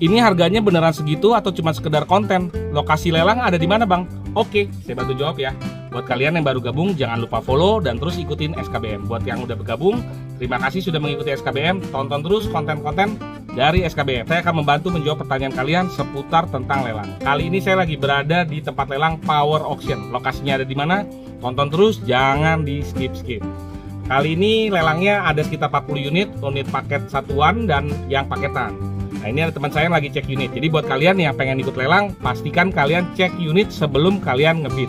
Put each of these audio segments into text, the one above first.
Ini harganya beneran segitu atau cuma sekedar konten? Lokasi lelang ada di mana bang? Oke, saya bantu jawab ya. Buat kalian yang baru gabung, jangan lupa follow dan terus ikutin SKBM. Buat yang udah bergabung, terima kasih sudah mengikuti SKBM. Tonton terus konten-konten dari SKBM. Saya akan membantu menjawab pertanyaan kalian seputar tentang lelang. Kali ini saya lagi berada di tempat lelang Power Auction. Lokasinya ada di mana? Tonton terus, jangan di skip-skip. Kali ini lelangnya ada sekitar 40 unit paket satuan dan yang paketan. Nah, ini ada teman saya yang lagi cek unit. Jadi buat kalian yang pengen ikut lelang, pastikan kalian cek unit sebelum kalian ngebid.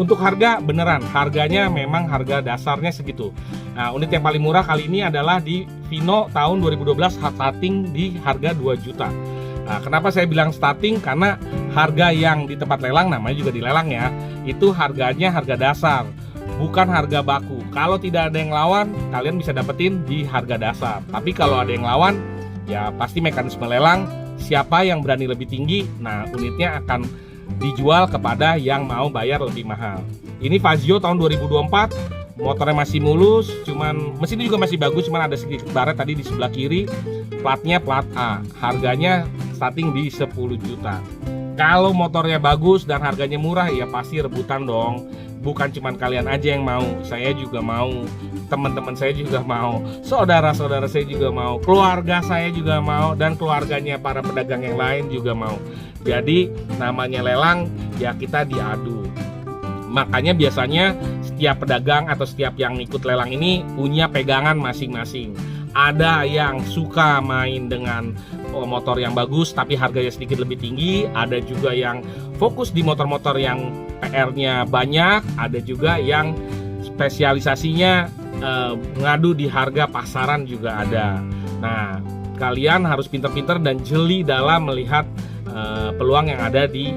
Untuk harga, beneran harganya memang harga dasarnya segitu. Nah, unit yang paling murah kali ini adalah di Vino tahun 2012, starting di harga 2 juta. Nah, kenapa saya bilang starting? Karena harga yang di tempat lelang, namanya juga di lelang ya, itu harganya harga dasar, bukan harga baku. Kalau tidak ada yang lawan, kalian bisa dapetin di harga dasar. Tapi kalau ada yang lawan, ya pasti mekanisme lelang, siapa yang berani lebih tinggi, nah unitnya akan dijual kepada yang mau bayar lebih mahal. Ini Fazio tahun 2024, motornya masih mulus, cuman mesinnya juga masih bagus, cuman ada sedikit baret tadi di sebelah kiri. Platnya plat A, harganya starting di 10 juta. Kalau motornya bagus dan harganya murah, ya pasti rebutan dong. Bukan cuman kalian aja yang mau, saya juga mau, teman-teman saya juga mau, saudara-saudara saya juga mau, keluarga saya juga mau, dan keluarganya para pedagang yang lain juga mau. Jadi namanya lelang, ya kita diadu. Makanya biasanya setiap pedagang atau setiap yang ikut lelang ini punya pegangan masing-masing. Ada yang suka main dengan motor yang bagus tapi harganya sedikit lebih tinggi. Ada juga yang fokus di motor-motor yang PR-nya banyak. Ada juga yang spesialisasinya ngadu di harga pasaran juga ada. Nah, kalian harus pintar-pintar dan jeli dalam melihat peluang yang ada di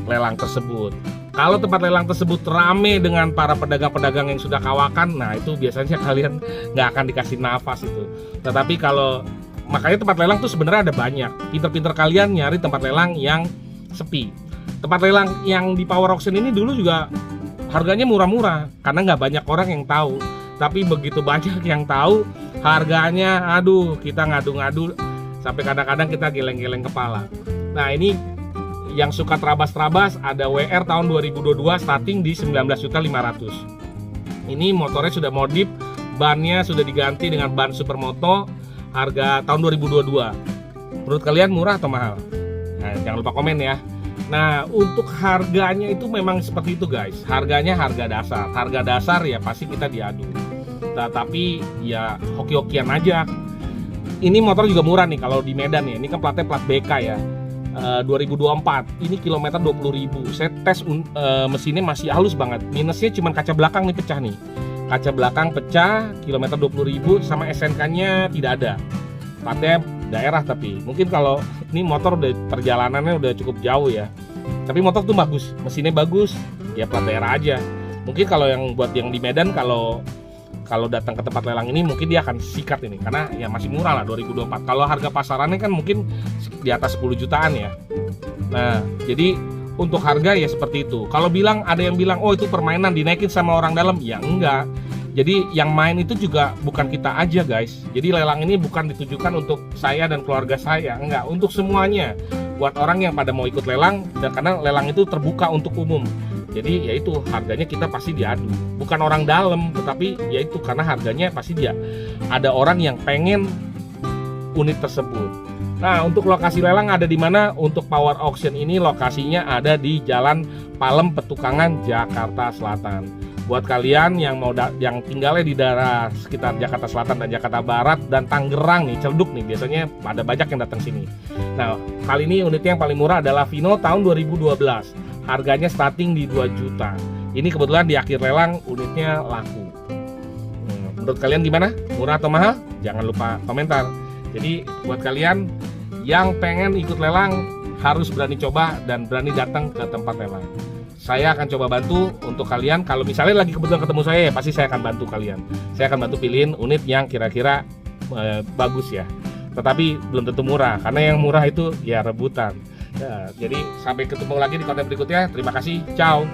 lelang tersebut. Kalau tempat lelang tersebut rame dengan para pedagang-pedagang yang sudah kawakan, nah itu biasanya kalian nggak akan dikasih nafas itu. Tetapi kalau, makanya tempat lelang tuh sebenarnya ada banyak. Pinter-pinter kalian nyari tempat lelang yang sepi. Tempat lelang yang di Power Auction ini dulu juga harganya murah-murah karena nggak banyak orang yang tahu. Tapi begitu banyak yang tahu, harganya aduh, kita ngadu-ngadu sampai kadang-kadang kita geleng-geleng kepala. Nah, ini yang suka terabas-terabas ada WR tahun 2022 starting di 19.500.000. Ini motornya sudah modif, bannya sudah diganti dengan ban Supermoto, harga tahun 2022. Menurut kalian murah atau mahal? Nah, jangan lupa komen ya. Nah, untuk harganya itu memang seperti itu guys. Harganya harga dasar. Harga dasar ya pasti kita diadu. Tapi ya hoki-hokian aja. Ini motor juga murah nih kalau di Medan ya. Ini kan platnya plat BK ya. 2024, ini kilometer 20.000. Saya tes mesinnya masih halus banget. Minusnya cuma kaca belakang nih pecah nih. Kaca belakang pecah, kilometer 20.000 sama SNK-nya tidak ada. Platnya daerah tapi mungkin kalau ini motor udah perjalanannya udah cukup jauh ya. Tapi motor tuh bagus, mesinnya bagus, ya plat daerah aja. Mungkin kalau yang buat yang di Medan kalau datang ke tempat lelang ini mungkin dia akan sikat ini karena ya masih murah lah 2024. Kalau harga pasarannya kan mungkin di atas 10 jutaan ya. Nah, jadi untuk harga ya seperti itu. Kalau ada yang bilang oh itu permainan dinaikin sama orang dalam, ya enggak. Jadi yang main itu juga bukan kita aja guys. Jadi lelang ini bukan ditujukan untuk saya dan keluarga saya, enggak, untuk semuanya. Buat orang yang pada mau ikut lelang, dan karena lelang itu terbuka untuk umum. Jadi ya itu harganya kita pasti diadu. Bukan orang dalam, tetapi ya itu karena harganya pasti dia ada orang yang pengen unit tersebut. Nah, untuk lokasi lelang ada di mana? Untuk Power Auction ini lokasinya ada di Jalan Palem Petukangan, Jakarta Selatan. Buat kalian yang yang tinggalnya di daerah sekitar Jakarta Selatan dan Jakarta Barat dan Tangerang nih, Ciledug nih, biasanya ada banyak yang datang sini. Nah, kali ini unitnya yang paling murah adalah Vino tahun 2012. Harganya starting di 2 juta. Ini kebetulan di akhir lelang unitnya laku. Menurut kalian gimana? Murah atau mahal? Jangan lupa komentar. Jadi buat kalian yang pengen ikut lelang harus berani coba dan berani datang ke tempat lelang. Saya akan coba bantu untuk kalian. Kalau misalnya lagi kebetulan ketemu saya, ya pasti saya akan bantu kalian. Saya akan bantu pilihin unit yang kira-kira bagus ya. Tetapi belum tentu murah, karena yang murah itu ya rebutan. Ya, jadi sampai ketemu lagi di konten berikutnya. Terima kasih, ciao.